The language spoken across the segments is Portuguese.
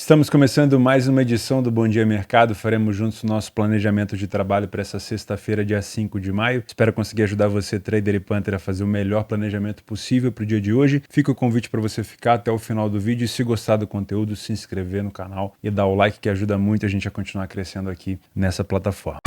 Estamos começando mais uma edição do Bom Dia Mercado. Faremos juntos o nosso planejamento de trabalho para essa sexta-feira, dia 5 de maio. Espero conseguir ajudar você, trader e punter, a fazer o melhor planejamento possível para o dia de hoje. Fica o convite para você ficar até o final do vídeo e, se gostar do conteúdo, se inscrever no canal e dar o like, que ajuda muito a gente a continuar crescendo aqui nessa plataforma.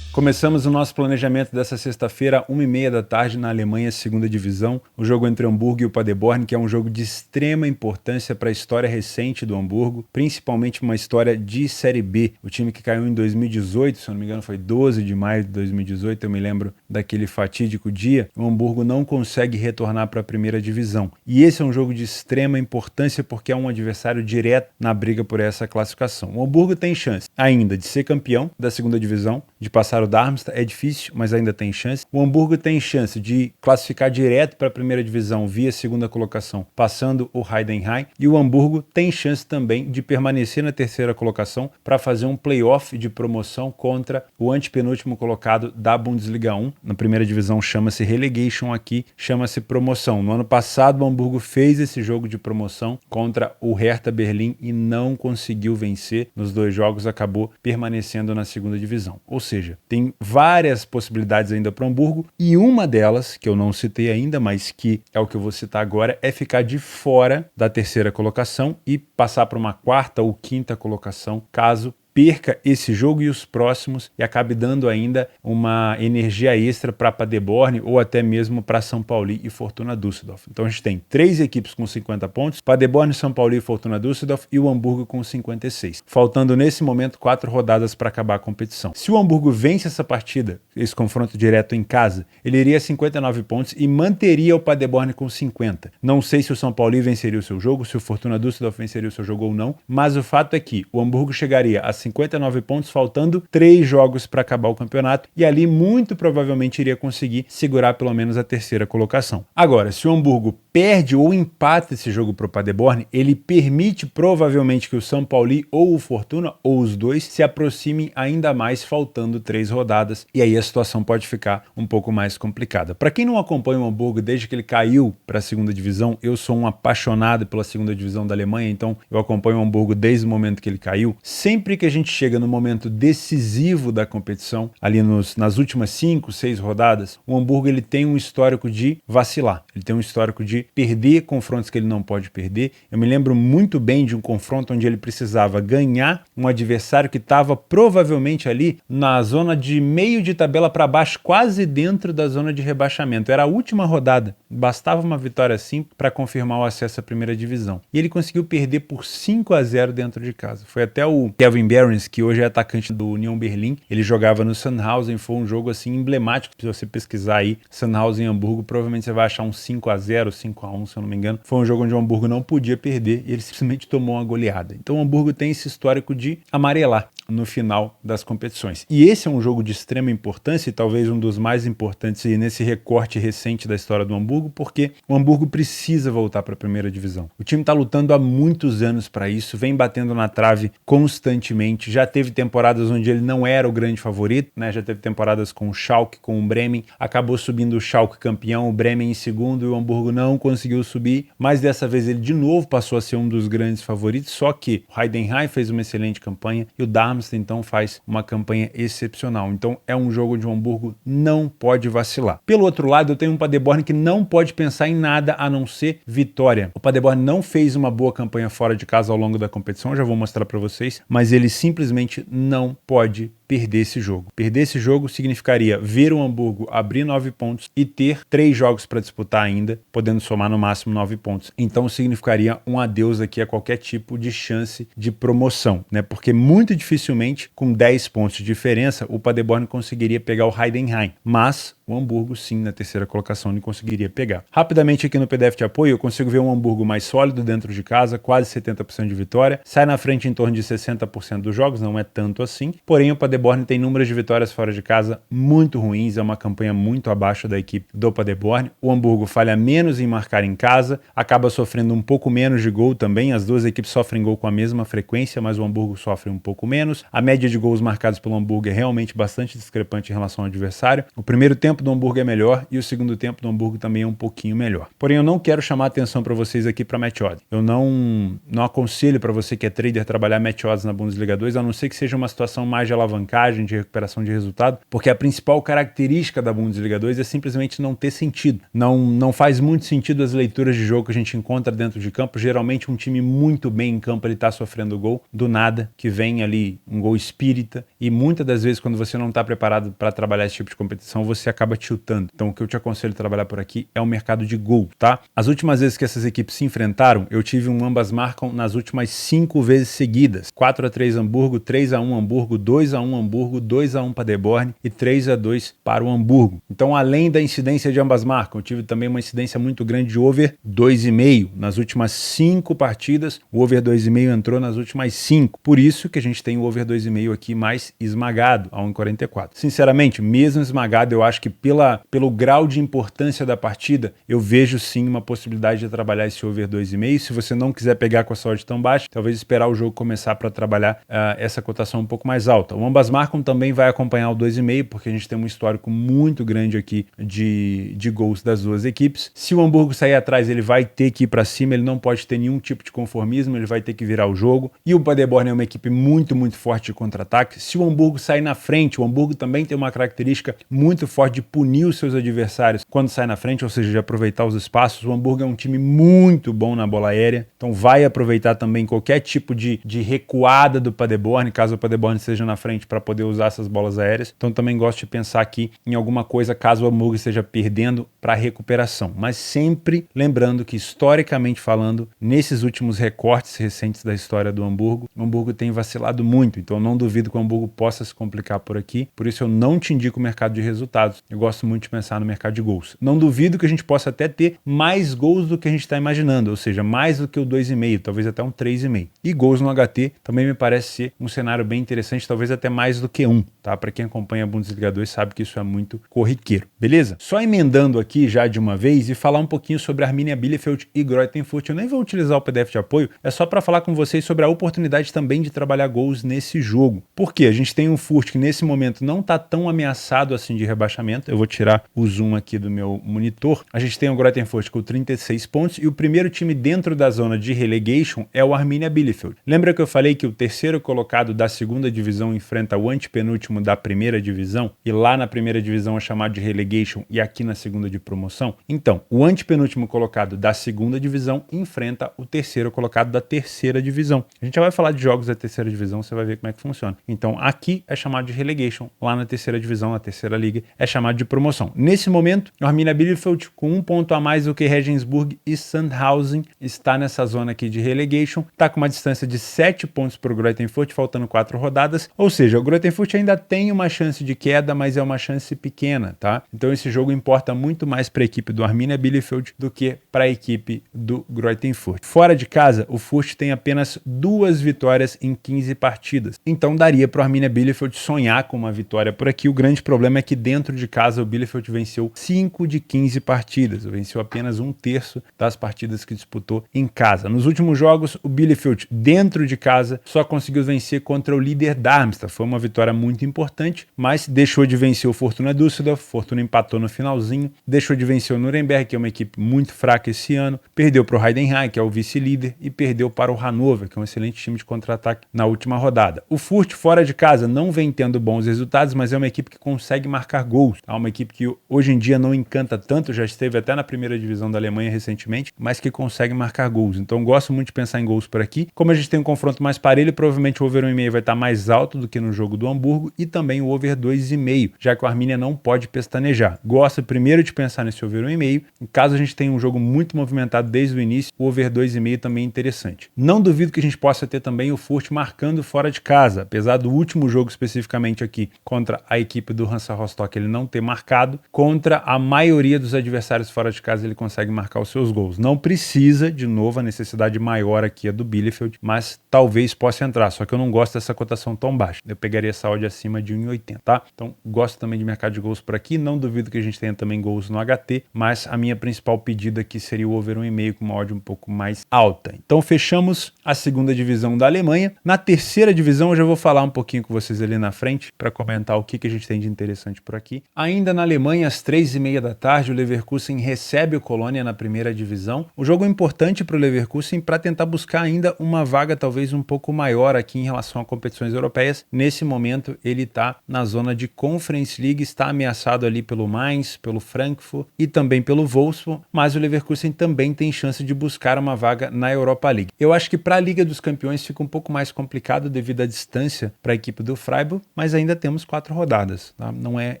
Começamos o nosso planejamento dessa sexta-feira, 1h30 da tarde, na Alemanha, segunda divisão. O jogo entre o Hamburgo e o Paderborn, que é um jogo de extrema importância para a história recente do Hamburgo, principalmente uma história de Série B. O time que caiu em 2018, se eu não me engano foi 12 de maio de 2018, eu me lembro daquele fatídico dia. O Hamburgo não consegue retornar para a primeira divisão. E esse é um jogo de extrema importância porque é um adversário direto na briga por essa classificação. O Hamburgo tem chance ainda de ser campeão da segunda divisão, de passar o Darmstadt, é difícil, mas ainda tem chance. O Hamburgo tem chance de classificar direto para a primeira divisão via segunda colocação, passando o Heidenheim. E o Hamburgo tem chance também de permanecer na terceira colocação para fazer um playoff de promoção contra o antepenúltimo colocado da Bundesliga 1. Na primeira divisão chama-se relegation, aqui chama-se promoção. No ano passado o Hamburgo fez esse jogo de promoção contra o Hertha Berlim e não conseguiu vencer. Nos dois jogos acabou permanecendo na segunda divisão. Ou seja, tem várias possibilidades ainda para o Hamburgo, e uma delas, que eu não citei ainda, mas que é o que eu vou citar agora, é ficar de fora da terceira colocação e passar para uma quarta ou quinta colocação, caso perca esse jogo e os próximos e acabe dando ainda uma energia extra para Paderborn ou até mesmo para São Paulo e Fortuna Düsseldorf. Então a gente tem 3 equipes com 50 pontos, Paderborn, São Paulo e Fortuna Düsseldorf, e o Hamburgo com 56. Faltando nesse momento 4 rodadas para acabar a competição. Se o Hamburgo vence essa partida, esse confronto direto em casa, ele iria a 59 pontos e manteria o Paderborn com 50. Não sei se o São Paulo venceria o seu jogo, se o Fortuna Düsseldorf venceria o seu jogo ou não, mas o fato é que o Hamburgo chegaria a 59 pontos, faltando 3 jogos para acabar o campeonato, e ali muito provavelmente iria conseguir segurar pelo menos a terceira colocação. Agora, se o Hamburgo perde ou empata esse jogo para o Paderborn, ele permite provavelmente que o São Paulo ou o Fortuna, ou os dois, se aproximem ainda mais, faltando 3 rodadas, e aí a situação pode ficar um pouco mais complicada. Para quem não acompanha o Hamburgo desde que ele caiu para a segunda divisão, eu sou um apaixonado pela segunda divisão da Alemanha, então eu acompanho o Hamburgo desde o momento que ele caiu. Sempre que a gente chega no momento decisivo da competição, ali nas últimas 5, 6 rodadas, o Hamburgo ele tem um histórico de vacilar, ele tem um histórico de perder confrontos que ele não pode perder. Eu me lembro muito bem de um confronto onde ele precisava ganhar um adversário que estava provavelmente ali na zona de meio de tabela para baixo, quase dentro da zona de rebaixamento. Era a última rodada, bastava uma vitória assim para confirmar o acesso à primeira divisão. E ele conseguiu perder por 5-0 dentro de casa. Foi até o Kevin Behrens, que hoje é atacante do Union Berlin, ele jogava no Sandhausen. Foi um jogo assim emblemático. Se você pesquisar aí Sandhausen e Hamburgo, provavelmente você vai achar um 5-0, 5-1, se eu não me engano. Foi um jogo onde o Hamburgo não podia perder e ele simplesmente tomou uma goleada. Então o Hamburgo tem esse histórico de amarelar no final das competições. E esse é um jogo de extrema importância e talvez um dos mais importantes nesse recorte recente da história do Hamburgo, porque o Hamburgo precisa voltar para a primeira divisão. O time está lutando há muitos anos para isso, vem batendo na trave constantemente, já teve temporadas onde ele não era o grande favorito, né? Já teve temporadas com o Schalke, com o Bremen, acabou subindo o Schalke campeão, o Bremen em segundo, e o Hamburgo não conseguiu subir, mas dessa vez ele de novo passou a ser um dos grandes favoritos, só que o Heidenheim fez uma excelente campanha e o Darmstadt então faz uma campanha excepcional. Então é um jogo onde o Hamburgo não pode vacilar. Pelo outro lado, eu tenho um Paderborn que não pode pensar em nada a não ser vitória. O Paderborn não fez uma boa campanha fora de casa ao longo da competição, eu já vou mostrar para vocês, mas ele simplesmente não pode perder esse jogo. Perder esse jogo significaria ver o Hamburgo abrir 9 pontos e ter 3 jogos para disputar ainda, podendo somar no máximo 9 pontos. Então significaria um adeus aqui a qualquer tipo de chance de promoção, né? Porque muito dificilmente, com 10 pontos de diferença, o Paderborn conseguiria pegar o Heidenheim, mas o Hamburgo sim, na terceira colocação, ele conseguiria pegar. Rapidamente aqui no PDF de apoio, eu consigo ver um Hamburgo mais sólido dentro de casa, quase 70% de vitória, sai na frente em torno de 60% dos jogos, não é tanto assim, porém o Paderborn tem números de vitórias fora de casa muito ruins, é uma campanha muito abaixo da equipe do Paderborn. O Hamburgo falha menos em marcar em casa, acaba sofrendo um pouco menos de gol também, as duas equipes sofrem gol com a mesma frequência, mas o Hamburgo sofre um pouco menos. A média de gols marcados pelo Hamburgo é realmente bastante discrepante em relação ao adversário. O primeiro tempo tempo do Hamburgo é melhor e o segundo tempo do Hamburgo também é um pouquinho melhor. Porém, eu não quero chamar atenção para vocês aqui para match odds. Eu não aconselho para você que é trader trabalhar match odds na Bundesliga 2, a não ser que seja uma situação mais de alavancagem, de recuperação de resultado, porque a principal característica da Bundesliga 2 é simplesmente não ter sentido. Não faz muito sentido as leituras de jogo que a gente encontra dentro de campo. Geralmente um time muito bem em campo, ele está sofrendo gol do nada, que vem ali um gol espírita, e muitas das vezes quando você não está preparado para trabalhar esse tipo de competição, você acaba tiltando. Então o que eu te aconselho a trabalhar por aqui é o mercado de gol, tá? As últimas vezes que essas equipes se enfrentaram, eu tive um ambas marcam nas últimas 5 vezes seguidas. 4-3 Hamburgo, 3-1 Hamburgo, 2-1 Hamburgo, 2-1 Paderborn e 3-2 para o Hamburgo. Então, além da incidência de ambas marcam, eu tive também uma incidência muito grande de over 2,5. Nas últimas 5 partidas, o over 2,5 entrou nas últimas 5. Por isso que a gente tem o over 2,5 aqui mais esmagado, a 1,44. Sinceramente, mesmo esmagado, eu acho que pelo grau de importância da partida, eu vejo sim uma possibilidade de trabalhar esse over 2,5. Se você não quiser pegar com a odd tão baixa, talvez esperar o jogo começar para trabalhar essa cotação um pouco mais alta. O ambas marcam também vai acompanhar o 2,5, porque a gente tem um histórico muito grande aqui de gols das duas equipes. Se o Hamburgo sair atrás, ele vai ter que ir para cima, ele não pode ter nenhum tipo de conformismo, ele vai ter que virar o jogo. E o Paderborn é uma equipe muito, muito forte de contra-ataque. Se o Hamburgo sair na frente, o Hamburgo também tem uma característica muito forte de punir os seus adversários quando sai na frente, ou seja, de aproveitar os espaços. O Hamburgo é um time muito bom na bola aérea, então vai aproveitar também qualquer tipo de recuada do Paderborn, caso o Paderborn esteja na frente, para poder usar essas bolas aéreas. Então também gosto de pensar aqui em alguma coisa caso o Hamburgo esteja perdendo para recuperação, mas sempre lembrando que, historicamente falando, nesses últimos recortes recentes da história do Hamburgo, o Hamburgo tem vacilado muito, então eu não duvido que o Hamburgo possa se complicar por aqui, por isso eu não te indico o mercado de resultados, eu gosto muito de pensar no mercado de gols. Não duvido que a gente possa até ter mais gols do que a gente está imaginando, ou seja, mais do que o 2,5, talvez até um 3,5. E gols no HT também me parece ser um cenário bem interessante, talvez até mais do que 1, tá? Para quem acompanha a Bundesliga 2 sabe que isso é muito corriqueiro, beleza? Só emendando aqui já de uma vez e falar um pouquinho sobre Arminia Bielefeld e Greuther Fürth. Eu nem vou utilizar o PDF de apoio, é só para falar com vocês sobre a oportunidade também de trabalhar gols nesse jogo. Porque a gente tem um Fürth que nesse momento não está tão ameaçado assim de rebaixamento. Eu vou tirar o zoom aqui do meu monitor. A gente tem o Greuther Fürth com 36 pontos e o primeiro time dentro da zona de relegation é o Arminia Bielefeld. Lembra que eu falei que o terceiro colocado da segunda divisão enfrenta o antepenúltimo da primeira divisão? E lá na primeira divisão é chamado de relegation e aqui na segunda de promoção? Então, o antepenúltimo colocado da segunda divisão enfrenta o terceiro colocado da terceira divisão. A gente já vai falar de jogos da terceira divisão, você vai ver como é que funciona. Então, aqui é chamado de relegation, lá na terceira divisão, na terceira liga, é chamado de promoção. Nesse momento, o Arminia Bielefeld, com 1 ponto a mais do que Regensburg e Sandhausen, está nessa zona aqui de relegation, está com uma distância de 7 pontos para o Greuther Fürth, faltando 4 rodadas, ou seja, o Greuther Fürth ainda tem uma chance de queda, mas é uma chance pequena, tá? Então esse jogo importa muito mais para a equipe do Arminia Bielefeld do que para a equipe do Greuther Fürth. Fora de casa, o Fürth tem apenas 2 vitórias em 15 partidas, então daria para o Arminia Bielefeld sonhar com uma vitória por aqui. O grande problema é que dentro de casa o Bielefeld venceu 5 de 15 partidas, venceu apenas 1/3 das partidas que disputou em casa. Nos últimos jogos, o Bielefeld dentro de casa só conseguiu vencer contra o líder Darmstadt. Foi uma vitória muito importante, mas deixou de vencer o Fortuna Düsseldorf. Fortuna empatou no finalzinho, deixou de vencer o Nuremberg, que é uma equipe muito fraca esse ano, perdeu para o Heidenheim, que é o vice-líder, e perdeu para o Hannover, que é um excelente time de contra-ataque na última rodada. O Fürth fora de casa não vem tendo bons resultados, mas é uma equipe que consegue marcar gols. É uma equipe que hoje em dia não encanta tanto, já esteve até na primeira divisão da Alemanha recentemente, mas que consegue marcar gols. Então gosto muito de pensar em gols por aqui. Como a gente tem um confronto mais parelho, provavelmente o over 1,5 vai estar mais alto do que no jogo do Hamburgo e também o over 2,5, já que o Arminia não pode pestanejar. Gosto primeiro de pensar nesse over 1,5. Em caso a gente tenha um jogo muito movimentado desde o início, o over 2,5 também é interessante. Não duvido que a gente possa ter também o Fürth marcando fora de casa, apesar do último jogo especificamente aqui contra a equipe do Hansa Rostock ele não ter marcado, contra a maioria dos adversários fora de casa ele consegue marcar os seus gols. Não precisa, de novo, a necessidade maior aqui é do Bielefeld, mas talvez possa entrar, só que eu não gosto dessa cotação tão baixa. Eu pegaria essa odd acima de 1,80, tá? Então, gosto também de mercado de gols por aqui, não duvido que a gente tenha também gols no HT, mas a minha principal pedida aqui seria o over 1,5 com uma odd um pouco mais alta. Então, fechamos a segunda divisão da Alemanha. Na terceira divisão, eu já vou falar um pouquinho com vocês ali na frente para comentar o que a gente tem de interessante por aqui. Ainda na Alemanha, às 3h30 da tarde, o Leverkusen recebe o Colônia na primeira divisão. O jogo é importante para o Leverkusen para tentar buscar ainda uma vaga talvez um pouco maior aqui em relação a competições europeias. Nesse momento, ele está na zona de Conference League, está ameaçado ali pelo Mainz, pelo Frankfurt e também pelo Wolfsburg, mas o Leverkusen também tem chance de buscar uma vaga na Europa League. Eu acho que para a Liga dos Campeões fica um pouco mais complicado devido à distância para a equipe do Freiburg, mas ainda temos 4 rodadas, tá? Não é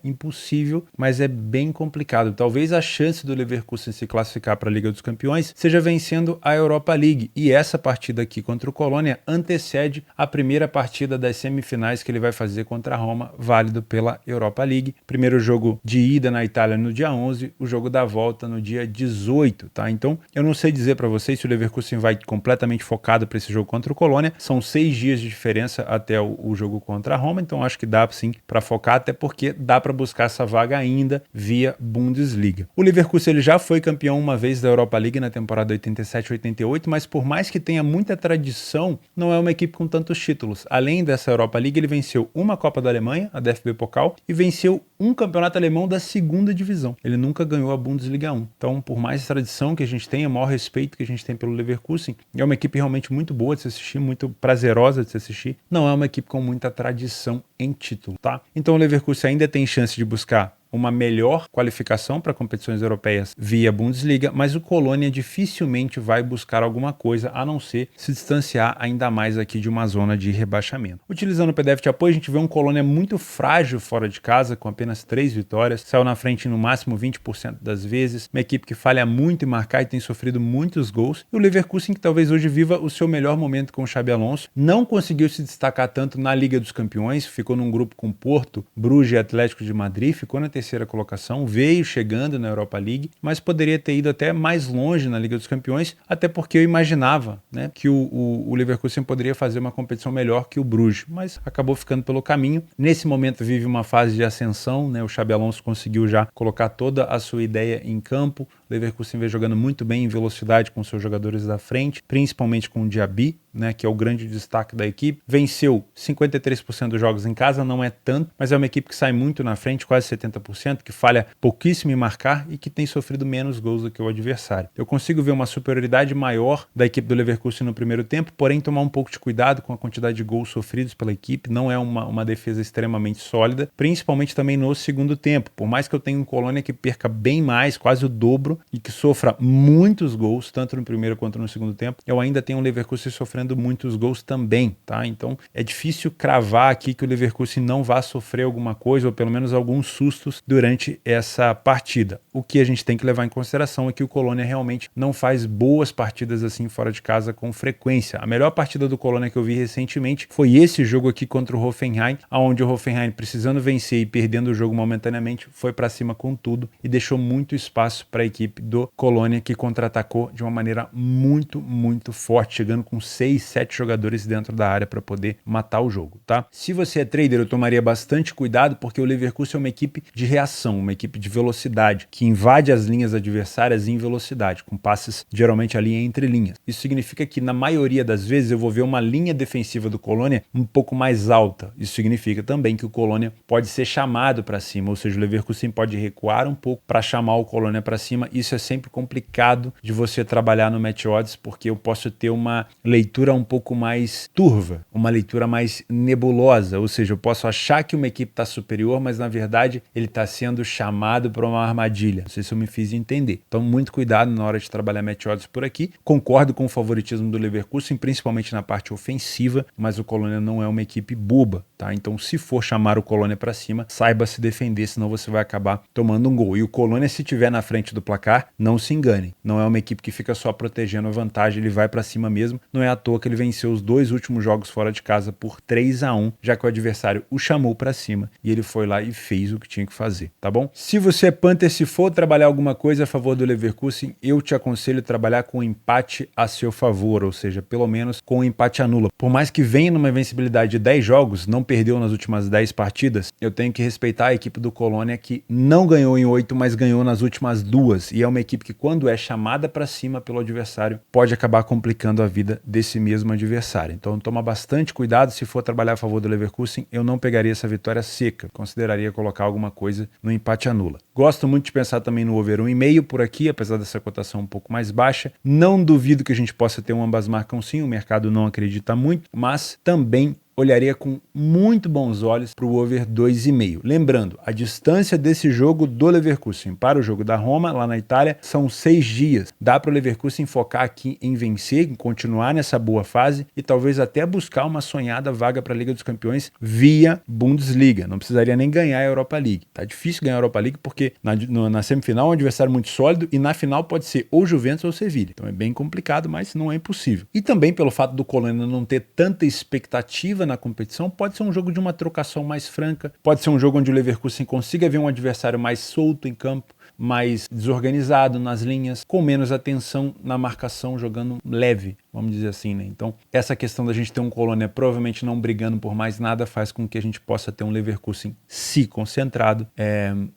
impossível, mas é bem complicado. Talvez a chance do Leverkusen se classificar para a Liga dos Campeões seja vencendo a Europa League, e essa partida aqui contra o Colônia antecede a primeira partida das semifinais que ele vai fazer contra a Roma, válido pela Europa League. Primeiro jogo de ida na Itália no dia 11, o jogo da volta no dia 18, tá? Então, eu não sei dizer para vocês se o Leverkusen vai completamente focado para esse jogo contra o Colônia. São 6 dias de diferença até o jogo contra a Roma, então acho que dá sim para focar, até porque dá para buscar essa vaga ainda via Bundesliga. O Leverkusen ele já foi campeão uma vez da Europa League na temporada 87-88, mas por mais que tenha muita tradição, não é uma equipe com tantos títulos. Além dessa Europa League, ele venceu uma Copa da Alemanha, a DFB Pokal, e venceu um campeonato alemão da segunda divisão. Ele nunca ganhou a Bundesliga 1. Então, por mais tradição que a gente tenha, maior respeito que a gente tem pelo Leverkusen, é uma equipe realmente muito boa de se assistir, muito prazerosa de se assistir. Não é uma equipe com muita tradição em título, tá? Então o Leverkusen ainda tem chance de buscar uma melhor qualificação para competições europeias via Bundesliga, mas o Colônia dificilmente vai buscar alguma coisa a não ser se distanciar ainda mais aqui de uma zona de rebaixamento. Utilizando o PDF de apoio, a gente vê um Colônia muito frágil fora de casa, com apenas 3 vitórias, saiu na frente no máximo 20% das vezes, uma equipe que falha muito em marcar e tem sofrido muitos gols, e o Leverkusen, que talvez hoje viva o seu melhor momento com o Xabi Alonso, não conseguiu se destacar tanto na Liga dos Campeões, ficou num grupo com Porto, Bruges e Atlético de Madrid, ficou na terceira colocação, veio chegando na Europa League, mas poderia ter ido até mais longe na Liga dos Campeões, até porque eu imaginava, né, que o Leverkusen poderia fazer uma competição melhor que o Bruges, mas acabou ficando pelo caminho. Nesse momento vive uma fase de ascensão, né, o Xabi Alonso conseguiu já colocar toda a sua ideia em campo. O Leverkusen vem jogando muito bem em velocidade com seus jogadores da frente, principalmente com o Diaby, né, que é o grande destaque da equipe. Venceu 53% dos jogos em casa, não é tanto, mas é uma equipe que sai muito na frente, quase 70%, que falha pouquíssimo em marcar e que tem sofrido menos gols do que o adversário. Eu consigo ver uma superioridade maior da equipe do Leverkusen no primeiro tempo, porém tomar um pouco de cuidado com a quantidade de gols sofridos pela equipe. Não é uma defesa extremamente sólida, principalmente também no segundo tempo. Por mais que eu tenha um Colônia que perca bem mais, quase o dobro, e que sofra muitos gols, tanto no primeiro quanto no segundo tempo, eu ainda tenho um Leverkusen sofrendo muitos gols também, tá? Então é difícil cravar aqui que o Leverkusen não vá sofrer alguma coisa, ou pelo menos alguns sustos durante essa partida. O que a gente tem que levar em consideração é que o Colônia realmente não faz boas partidas assim fora de casa com frequência. A melhor partida do Colônia que eu vi recentemente foi esse jogo aqui contra o Hoffenheim, onde o Hoffenheim, precisando vencer e perdendo o jogo momentaneamente, foi para cima com tudo e deixou muito espaço para a equipe do Colônia, que contra-atacou de uma maneira muito, muito forte, chegando com 6, 7 jogadores dentro da área para poder matar o jogo, tá? Se você é trader, eu tomaria bastante cuidado, porque o Leverkusen é uma equipe de reação, uma equipe de velocidade, que invade as linhas adversárias em velocidade, com passes geralmente ali entre linhas. Isso significa que na maioria das vezes eu vou ver uma linha defensiva do Colônia um pouco mais alta. Isso significa também que o Colônia pode ser chamado para cima, ou seja, o Leverkusen pode recuar um pouco para chamar o Colônia para cima. Isso é sempre complicado de você trabalhar no match odds, porque eu posso ter uma leitura um pouco mais turva, uma leitura mais nebulosa, ou seja, eu posso achar que uma equipe está superior, mas na verdade ele está sendo chamado para uma armadilha. Não sei se eu me fiz entender. Então, muito cuidado na hora de trabalhar match odds por aqui. Concordo com o favoritismo do Leverkusen, principalmente na parte ofensiva, mas o Colônia não é uma equipe boba, tá? Então, se for chamar o Colônia para cima, saiba se defender, senão você vai acabar tomando um gol. E o Colônia, se estiver na frente do placar, não se engane. Não é uma equipe que fica só protegendo a vantagem, ele vai para cima mesmo. Não é à toa que ele venceu os 2 últimos jogos fora de casa por 3-1, já que o adversário o chamou para cima e ele foi lá e fez o que tinha que fazer, tá bom? Se você é Panther, se for trabalhar alguma coisa a favor do Leverkusen, eu te aconselho a trabalhar com empate a seu favor, ou seja, pelo menos com empate anula. Por mais que venha numa invencibilidade de 10 jogos, não perdeu nas últimas 10 partidas, eu tenho que respeitar a equipe do Colônia, que não ganhou em 8, mas ganhou nas últimas 2. e é uma equipe que, quando é chamada para cima pelo adversário, pode acabar complicando a vida desse mesmo adversário. Então toma bastante cuidado. Se for trabalhar a favor do Leverkusen, eu não pegaria essa vitória seca, consideraria colocar alguma coisa no empate anula. Gosto muito de pensar também no over 1,5 por aqui, apesar dessa cotação um pouco mais baixa. Não duvido que a gente possa ter um ambas marcam sim, o mercado não acredita muito, mas também olharia com muito bons olhos para o over 2,5. Lembrando, a distância desse jogo do Leverkusen para o jogo da Roma, lá na Itália, são 6 dias. Dá para o Leverkusen focar aqui em vencer, em continuar nessa boa fase e talvez até buscar uma sonhada vaga para a Liga dos Campeões via Bundesliga. Não precisaria nem ganhar a Europa League. Tá difícil ganhar a Europa League porque na semifinal é um adversário muito sólido e na final pode ser ou Juventus ou Sevilha. Então é bem complicado, mas não é impossível. E também pelo fato do Colônia não ter tanta expectativa na competição, pode ser um jogo de uma trocação mais franca, pode ser um jogo onde o Leverkusen consiga ver um adversário mais solto em campo, mais desorganizado nas linhas, com menos atenção na marcação, jogando leve, vamos dizer assim, né? Então, essa questão da gente ter um Colônia provavelmente não brigando por mais nada faz com que a gente possa ter um Leverkusen, se concentrado,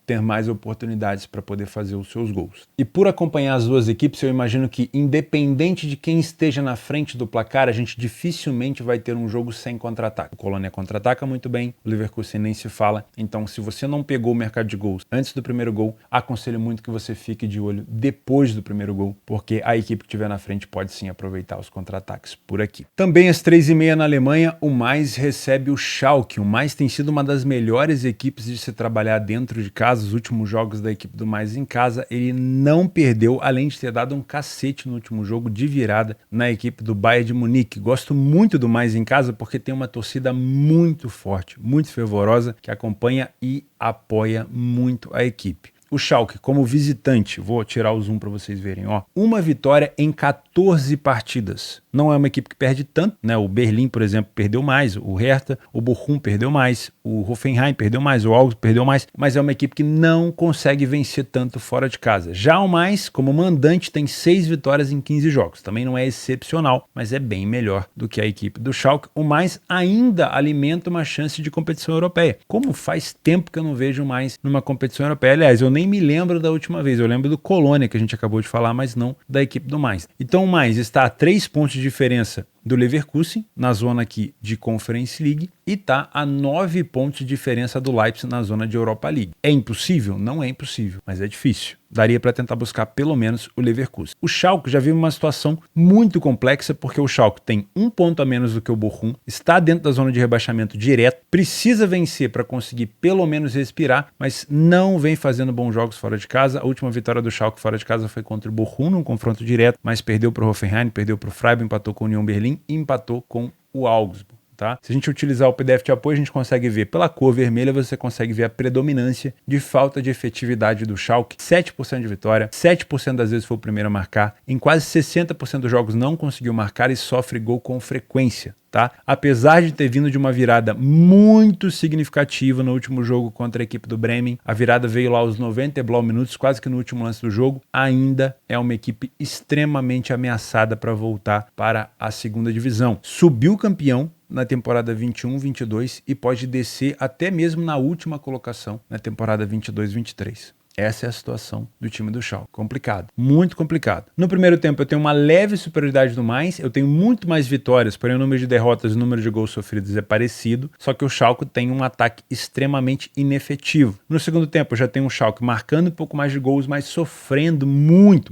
ter mais oportunidades para poder fazer os seus gols. E por acompanhar as duas equipes, eu imagino que, independente de quem esteja na frente do placar, a gente dificilmente vai ter um jogo sem contra-ataque. O Colônia contra-ataca muito bem, o Leverkusen nem se fala. Então, se você não pegou o mercado de gols antes do primeiro gol, aconselho muito que você fique de olho depois do primeiro gol, porque a equipe que estiver na frente pode sim aproveitar os contra-ataques por aqui. Também às 3h30 na Alemanha, o Mais recebe o Schalke. O Mais tem sido uma das melhores equipes de se trabalhar dentro de casa. Os últimos jogos da equipe do Mais em casa, ele não perdeu, além de ter dado um cacete no último jogo de virada na equipe do Bayern de Munique. Gosto muito do Mais em casa porque tem uma torcida muito forte, muito fervorosa, que acompanha e apoia muito a equipe. O Schalke, como visitante, vou tirar o zoom para vocês verem, ó, uma vitória em 14 partidas. Não é uma equipe que perde tanto, né? O Berlim, por exemplo, perdeu mais, o Hertha, o Bochum perdeu mais, o Hoffenheim perdeu mais, o Augsburg perdeu mais, mas é uma equipe que não consegue vencer tanto fora de casa. Já o Mais, como mandante, tem 6 vitórias em 15 jogos. Também não é excepcional, mas é bem melhor do que a equipe do Schalke. O Mais ainda alimenta uma chance de competição europeia. Como faz tempo que eu não vejo mais numa competição europeia. Aliás, eu nem me lembro da última vez. Eu lembro do Colônia, que a gente acabou de falar, mas não da equipe do Mais. Então o Mais está a 3 pontos de diferença do Leverkusen, na zona aqui de Conference League, e está a 9 pontos de diferença do Leipzig na zona de Europa League. É impossível? Não é impossível, mas é difícil. Daria para tentar buscar pelo menos o Leverkusen. O Schalke já vive uma situação muito complexa, porque o Schalke tem 1 ponto a menos do que o Bochum, está dentro da zona de rebaixamento direto, precisa vencer para conseguir pelo menos respirar, mas não vem fazendo bons jogos fora de casa. A última vitória do Schalke fora de casa foi contra o Bochum, num confronto direto, mas perdeu para o Hoffenheim, perdeu para o Freiburg, empatou com o Union Berlin e empatou com o Augsburg. Tá? Se a gente utilizar o PDF de apoio, a gente consegue ver pela cor vermelha, você consegue ver a predominância de falta de efetividade do Schalke. 7% de vitória, 7% das vezes foi o primeiro a marcar, em quase 60% dos jogos não conseguiu marcar e sofre gol com frequência. Tá? Apesar de ter vindo de uma virada muito significativa no último jogo contra a equipe do Bremen, a virada veio lá aos 90 minutos, quase que no último lance do jogo, ainda é uma equipe extremamente ameaçada para voltar para a segunda divisão. Subiu campeão na temporada 21-22 e pode descer até mesmo na última colocação na temporada 22-23. Essa é a situação do time do Schalke. Complicado. Muito complicado. No primeiro tempo eu tenho uma leve superioridade do Mais, eu tenho muito mais vitórias, porém o número de derrotas e o número de gols sofridos é parecido, só que o Schalke tem um ataque extremamente inefetivo. No segundo tempo eu já tenho o Schalke marcando um pouco mais de gols, mas sofrendo muito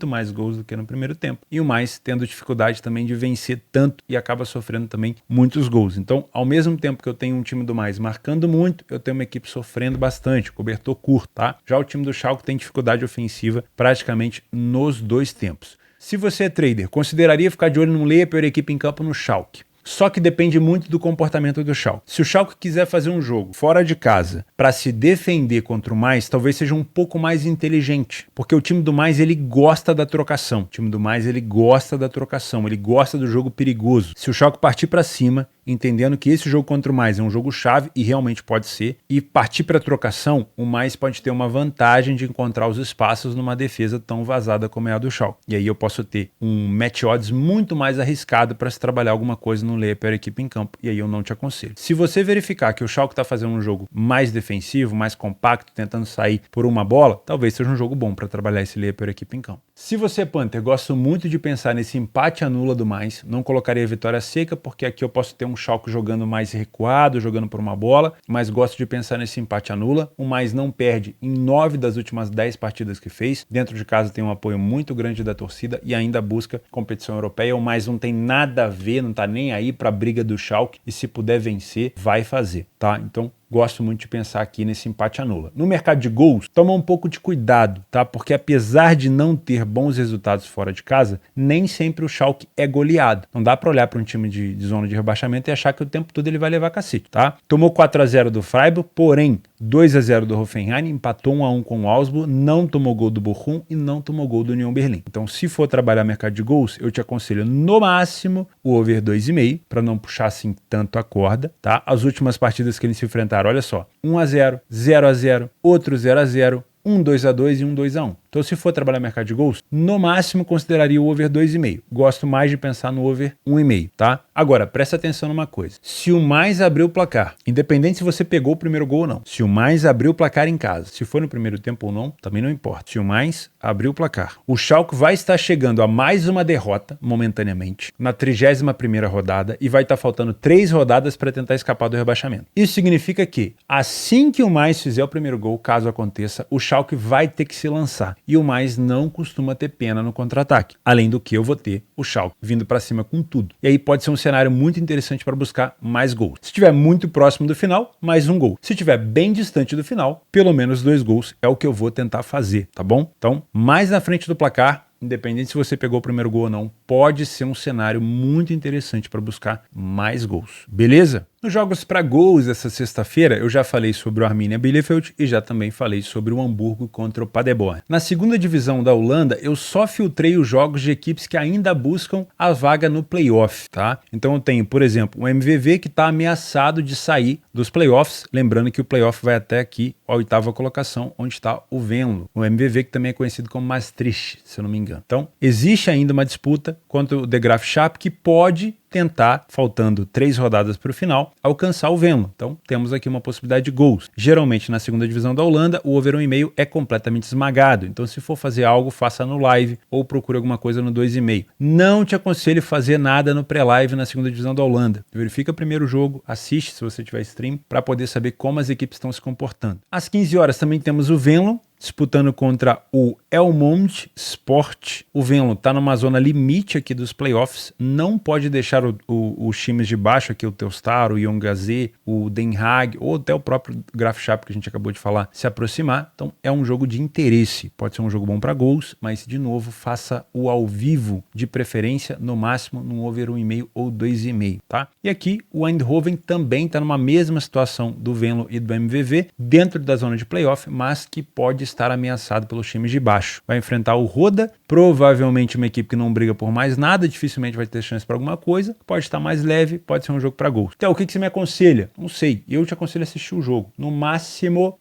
mais gols do que no primeiro tempo. E o Mais tendo dificuldade também de vencer tanto e acaba sofrendo também muitos gols. Então, ao mesmo tempo que eu tenho um time do Mais marcando muito, eu tenho uma equipe sofrendo bastante, cobertor curto, tá? Já o time do Schalke tem dificuldade ofensiva praticamente nos dois tempos. Se você é trader, consideraria ficar de olho no Lei, a pior equipe em campo no Schalke. Só que depende muito do comportamento do Schalke. Se o Schalke quiser fazer um jogo fora de casa para se defender contra o Mais, talvez seja um pouco mais inteligente, porque o time do Mais ele gosta da trocação. O time do Mais ele gosta da trocação, ele gosta do jogo perigoso. Se o Schalke partir para cima, entendendo que esse jogo contra o mais é um jogo chave e realmente pode ser, e partir para trocação, o mais pode ter uma vantagem de encontrar os espaços numa defesa tão vazada como é a do Schalke. E aí eu posso ter um match odds muito mais arriscado para se trabalhar alguma coisa no layer per equipe em campo, e aí eu não te aconselho. Se você verificar que o Schalke está fazendo um jogo mais defensivo, mais compacto, tentando sair por uma bola, talvez seja um jogo bom para trabalhar esse layer per equipe em campo. Se você, Panther, gosta muito de pensar nesse empate anula do mais, não colocaria vitória seca, porque aqui eu posso ter um Schalke jogando mais recuado, jogando por uma bola, mas gosto de pensar nesse empate anula. O mais não perde em 9 das últimas 10 partidas que fez. Dentro de casa tem um apoio muito grande da torcida e ainda busca competição europeia. O mais não tem nada a ver, não tá nem aí para a briga do Schalke, e se puder vencer, vai fazer, tá? Então, gosto muito de pensar aqui nesse empate anula. No mercado de gols, toma um pouco de cuidado, tá? Porque apesar de não ter bons resultados fora de casa, nem sempre o Schalke é goleado. Não dá para olhar para um time de zona de rebaixamento e achar que o tempo todo ele vai levar cacete, tá? Tomou 4-0 do Freiburg, porém 2-0 do Hoffenheim, empatou 1-1 com o Augsburg, não tomou gol do Bochum e não tomou gol do Union Berlin. Então, se for trabalhar mercado de gols, eu te aconselho no máximo o over 2,5 para não puxar assim tanto a corda, tá? As últimas partidas que eles se enfrentaram, olha só, 1-0, 0-0, outro 0-0, 2-2 e 2-1. Então, se for trabalhar mercado de gols, no máximo consideraria o over 2,5. Gosto mais de pensar no over 1,5, tá? Agora, presta atenção numa coisa. Se o mais abrir o placar, independente se você pegou o primeiro gol ou não, se o mais abrir o placar em casa, se for no primeiro tempo ou não, também não importa. Se o mais abrir o placar, o Schalke vai estar chegando a mais uma derrota, momentaneamente, na 31ª rodada, e vai estar faltando 3 rodadas para tentar escapar do rebaixamento. Isso significa que, assim que o mais fizer o primeiro gol, caso aconteça, o Schalke vai ter que se lançar. E o mais não costuma ter pena no contra-ataque. Além do que eu vou ter o Schalke vindo para cima com tudo. E aí pode ser um cenário muito interessante para buscar mais gols. Se estiver muito próximo do final, mais um gol. Se estiver bem distante do final, pelo menos 2 gols é o que eu vou tentar fazer, tá bom? Então, mais na frente do placar, independente se você pegou o primeiro gol ou não, pode ser um cenário muito interessante para buscar mais gols. Beleza? Nos jogos para gols dessa sexta-feira, eu já falei sobre o Arminia Bielefeld e já também falei sobre o Hamburgo contra o Paderborn. Na segunda divisão da Holanda, eu só filtrei os jogos de equipes que ainda buscam a vaga no playoff, tá? Então eu tenho, por exemplo, o MVV que está ameaçado de sair dos playoffs, lembrando que o playoff vai até aqui, a 8ª colocação, onde está o Venlo. O MVV que também é conhecido como Maastricht, se eu não me engano. Então, existe ainda uma disputa contra o De Graafschap que pode tentar, faltando 3 rodadas para o final, alcançar o Venlo. Então, temos aqui uma possibilidade de gols. Geralmente, na segunda divisão da Holanda, o over 1,5 é completamente esmagado. Então, se for fazer algo, faça no live ou procure alguma coisa no 2,5. Não te aconselho fazer nada no pré-live na segunda divisão da Holanda. Verifica primeiro o jogo, assiste se você tiver stream, para poder saber como as equipes estão se comportando. Às 15 horas também temos o Venlo, disputando contra o Helmond Sport. O Venlo está numa zona limite aqui dos playoffs, não pode deixar os times de baixo aqui, o Telstar, o Young Gazé, o Den Haag, ou até o próprio Graafschap que a gente acabou de falar, se aproximar. Então é um jogo de interesse, pode ser um jogo bom para gols, mas de novo faça o ao vivo, de preferência no máximo no over 1,5 ou 2,5, tá? E aqui o Eindhoven também está numa mesma situação do Venlo e do MVV, dentro da zona de playoff, mas que pode estar ameaçado pelos times de baixo. Vai enfrentar o Roda, provavelmente uma equipe que não briga por mais nada, dificilmente vai ter chance para alguma coisa, pode estar mais leve, pode ser um jogo para gols. Então, o que você me aconselha? Não sei, eu te aconselho a assistir o jogo. No máximo,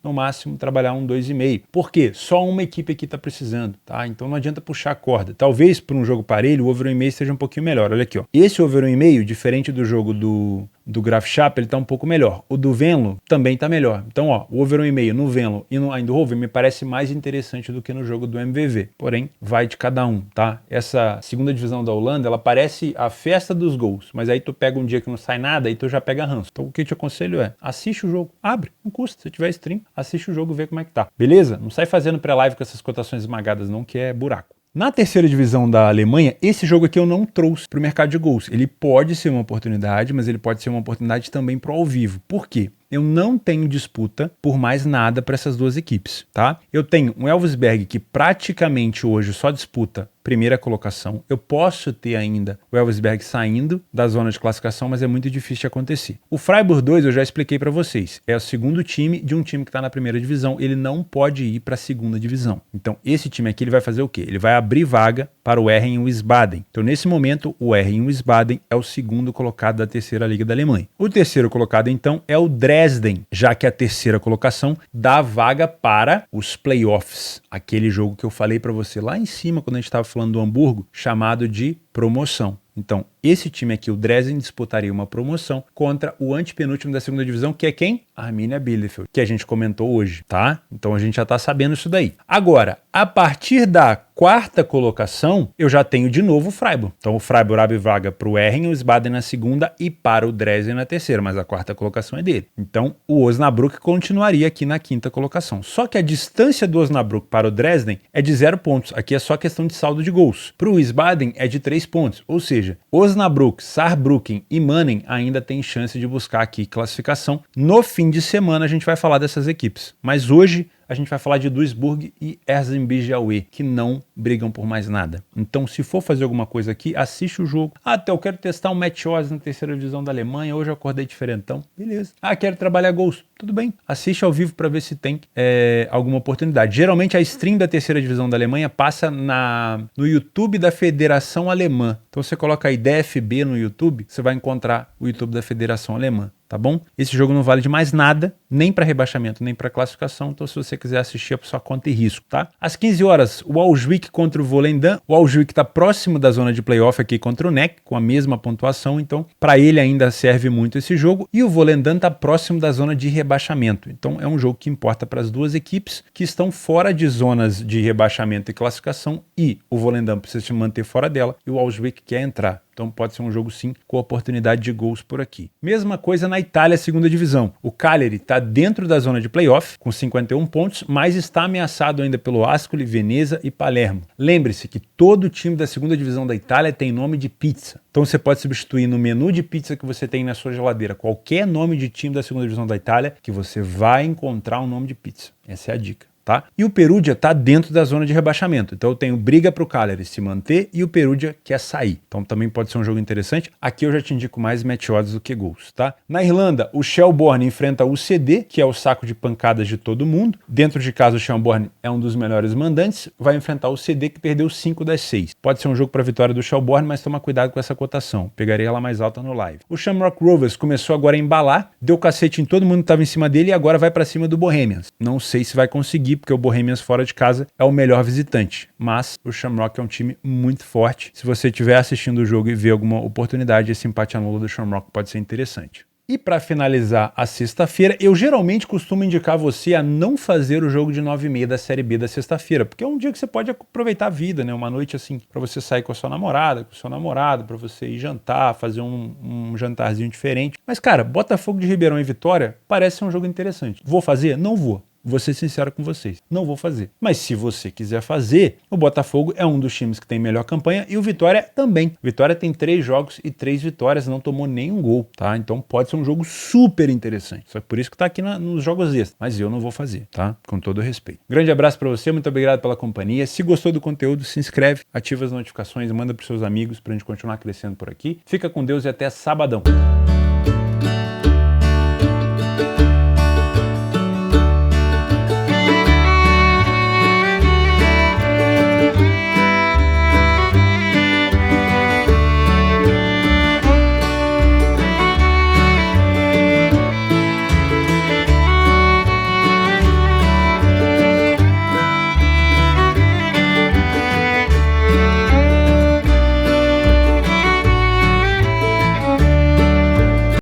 trabalhar um 2,5. Por quê? Só uma equipe aqui está precisando, tá? Então não adianta puxar a corda. Talvez por um jogo parelho, o over 1,5 seja um pouquinho melhor. Olha aqui, ó. Esse over 1,5, diferente do jogo do Graafschap, ele tá um pouco melhor. O do Venlo também tá melhor. Então, ó, o over 1,5 no Venlo e no Eindhoven me parece mais interessante do que no jogo do MVV. Porém, vai de cada um, tá? Essa segunda divisão da Holanda, ela parece a festa dos gols, mas aí tu pega um dia que não sai nada e tu já pega ranço. Então, o que eu te aconselho é, assiste o jogo, abre, não custa. Se tiver stream, assiste o jogo e vê como é que tá. Beleza? Não sai fazendo pré-live com essas cotações esmagadas não, que é buraco. Na terceira divisão da Alemanha, esse jogo aqui eu não trouxe para o mercado de gols. Ele pode ser uma oportunidade, mas ele pode ser uma oportunidade também para o ao vivo. Por quê? Eu não tenho disputa por mais nada para essas duas equipes, tá? Eu tenho um Elversberg que praticamente hoje só disputa primeira colocação. Eu posso ter ainda o Elversberg saindo da zona de classificação, mas é muito difícil de acontecer. O Freiburg 2 eu já expliquei para vocês. É o segundo time de um time que está na primeira divisão. Ele não pode ir para a segunda divisão. Então esse time aqui ele vai fazer o quê? Ele vai abrir vaga para o Erren Wiesbaden. Então nesse momento o Erren Wiesbaden é o segundo colocado da terceira liga da Alemanha. O terceiro colocado então é o Dresden, já que a terceira colocação dá vaga para os playoffs. Aquele jogo que eu falei para você lá em cima quando a gente estava falando do Hamburgo, chamado de promoção. Então, esse time aqui, o Dresden, disputaria uma promoção contra o antepenúltimo da segunda divisão, que é quem? Arminia Bielefeld, que a gente comentou hoje, tá? Então a gente já tá sabendo isso daí. Agora, a partir da quarta colocação, eu já tenho de novo o Freiburg. Então o Freiburg abre vaga para o Erren, o Wiesbaden na segunda e para o Dresden na terceira, mas a quarta colocação é dele. Então o Osnabrück continuaria aqui na quinta colocação. Só que a distância do Osnabrück para o Dresden é de 0 pontos. Aqui é só questão de saldo de gols. Para o Wiesbaden é de 3 pontos, ou seja, Osnabrück, Saarbrücken e Mannheim ainda tem chance de buscar aqui classificação. No fim de semana a gente vai falar dessas equipes, mas hoje a gente vai falar de Duisburg e Erzgebirge Aue, que não brigam por mais nada. Então, se for fazer alguma coisa aqui, assiste o jogo. Ah, até eu quero testar um Match Odds na terceira divisão da Alemanha, hoje eu acordei diferentão. Beleza. Ah, quero trabalhar gols. Tudo bem. Assiste ao vivo para ver se tem alguma oportunidade. Geralmente a stream da terceira divisão da Alemanha passa no YouTube da Federação Alemã. Então você coloca aí DFB no YouTube, você vai encontrar o YouTube da Federação Alemã. Tá bom? Esse jogo não vale de mais nada, nem para rebaixamento, nem para classificação, então se você quiser assistir é por sua conta e risco, tá? Às 15 horas, o Auswick contra o Volendam. O Auswick está próximo da zona de playoff aqui contra o NEC, com a mesma pontuação, então para ele ainda serve muito esse jogo. E o Volendam está próximo da zona de rebaixamento, então é um jogo que importa para as duas equipes que estão fora de zonas de rebaixamento e classificação, e o Volendam precisa se manter fora dela e o Auswick quer entrar. Então pode ser um jogo sim com oportunidade de gols por aqui. Mesma coisa na Itália, segunda divisão. O Cagliari está dentro da zona de playoff com 51 pontos, mas está ameaçado ainda pelo Ascoli, Veneza e Palermo. Lembre-se que todo time da segunda divisão da Itália tem nome de pizza. Então você pode substituir no menu de pizza que você tem na sua geladeira qualquer nome de time da segunda divisão da Itália que você vai encontrar um nome de pizza. Essa é a dica. Tá? E o Perugia está dentro da zona de rebaixamento. Então eu tenho briga para o Cagliari se manter e o Perugia quer sair. Então também pode ser um jogo interessante. Aqui eu já te indico mais match odds do que gols. Tá? Na Irlanda, o Shelbourne enfrenta o CD, que é o saco de pancadas de todo mundo. Dentro de casa, o Shelbourne é um dos melhores mandantes. Vai enfrentar o CD, que perdeu 5 das 6. Pode ser um jogo para vitória do Shelbourne, mas toma cuidado com essa cotação. Pegaria ela mais alta no live. O Shamrock Rovers começou agora a embalar, deu cacete em todo mundo que estava em cima dele e agora vai para cima do Bohemians. Não sei se vai conseguir, porque o Bohemians fora de casa é o melhor visitante, mas o Shamrock é um time muito forte. Se você estiver assistindo o jogo e ver alguma oportunidade, esse empate a nulo do Shamrock pode ser interessante. E para finalizar a sexta-feira, eu geralmente costumo indicar você a não fazer o jogo de 9h30 da Série B da sexta-feira, porque é um dia que você pode aproveitar a vida, né? Uma noite assim, para você sair com a sua namorada, com o seu namorado, para você ir jantar, fazer um jantarzinho diferente. Mas, cara, Botafogo de Ribeirão e Vitória parece um jogo interessante. Vou fazer? Não vou. Vou ser sincero com vocês, não vou fazer. Mas se você quiser fazer, o Botafogo é um dos times que tem melhor campanha e o Vitória também. O Vitória tem 3 jogos e 3 vitórias, não tomou nenhum gol, tá? Então pode ser um jogo super interessante. Só que por isso que tá aqui nos jogos extras. Mas eu não vou fazer, tá? Com todo respeito. Grande abraço para você, muito obrigado pela companhia. Se gostou do conteúdo, se inscreve, ativa as notificações, manda pros seus amigos pra gente continuar crescendo por aqui. Fica com Deus e até sabadão.